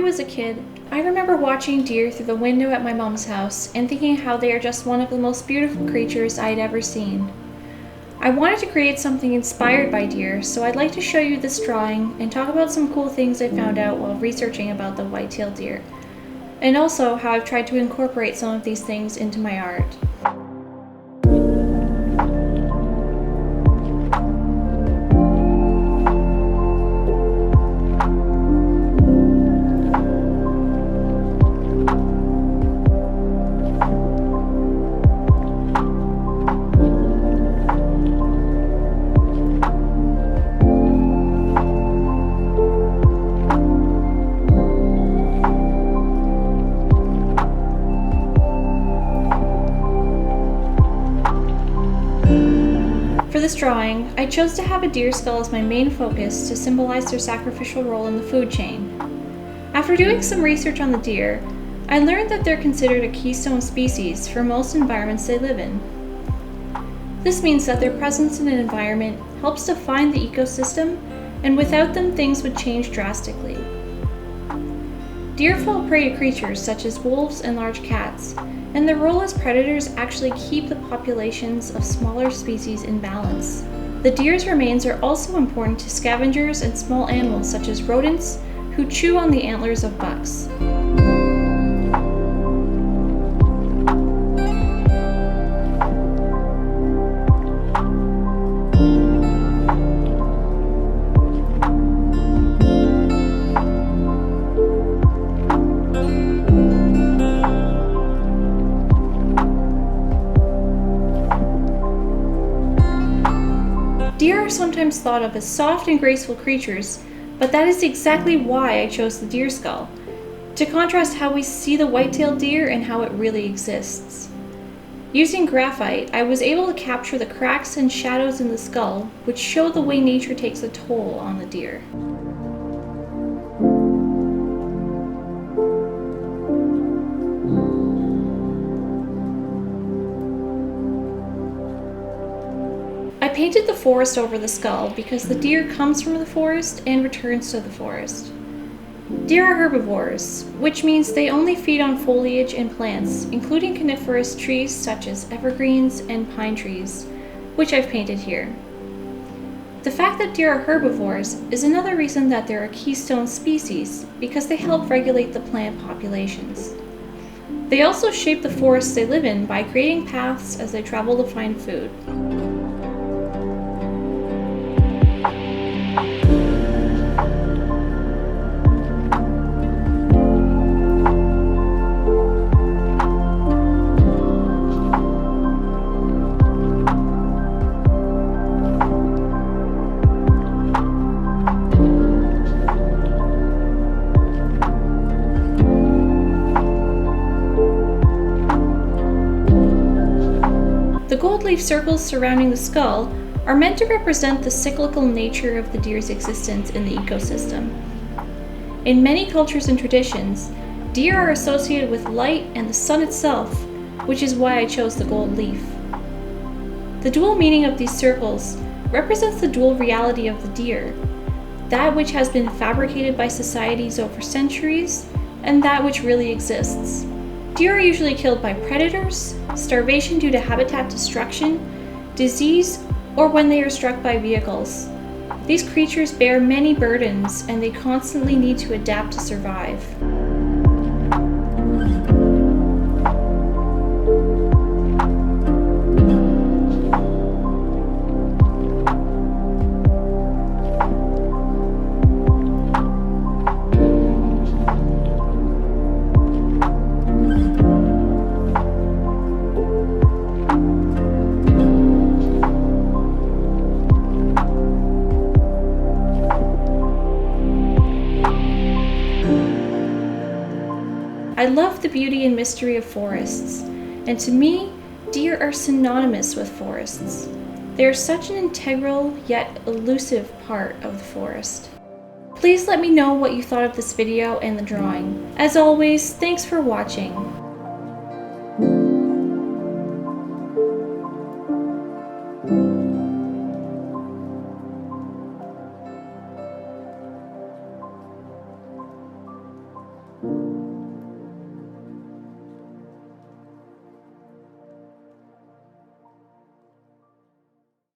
was a kid, I remember watching deer through the window at my mom's house and thinking how they are just one of the most beautiful creatures I had ever seen. I wanted to create something inspired by deer, so I'd like to show you this drawing and talk about some cool things I found out while researching about the white-tailed deer, and also how I've tried to incorporate some of these things into my art. For this drawing, I chose to have a deer skull as my main focus to symbolize their sacrificial role in the food chain. After doing some research on the deer, I learned that they're considered a keystone species for most environments they live in. This means that their presence in an environment helps define the ecosystem, and without them things would change drastically. Deer fall prey to creatures such as wolves and large cats, and their role as predators actually keep the populations of smaller species in balance. The deer's remains are also important to scavengers and small animals such as rodents who chew on the antlers of bucks. Deer are sometimes thought of as soft and graceful creatures, but that is exactly why I chose the deer skull, to contrast how we see the white-tailed deer and how it really exists. Using graphite, I was able to capture the cracks and shadows in the skull, which show the way nature takes a toll on the deer. I painted the forest over the skull because the deer comes from the forest and returns to the forest. Deer are herbivores, which means they only feed on foliage and plants, including coniferous trees such as evergreens and pine trees, which I've painted here. The fact that deer are herbivores is another reason that they're a keystone species, because they help regulate the plant populations. They also shape the forests they live in by creating paths as they travel to find food. The gold leaf circles surrounding the skull are meant to represent the cyclical nature of the deer's existence in the ecosystem. In many cultures and traditions, deer are associated with light and the sun itself, which is why I chose the gold leaf. The dual meaning of these circles represents the dual reality of the deer, that which has been fabricated by societies over centuries, and that which really exists. Deer are usually killed by predators, starvation due to habitat destruction, disease, or when they are struck by vehicles. These creatures bear many burdens, and they constantly need to adapt to survive. I love the beauty and mystery of forests, and to me, deer are synonymous with forests. They are such an integral yet elusive part of the forest. Please let me know what you thought of this video and the drawing. As always, thanks for watching.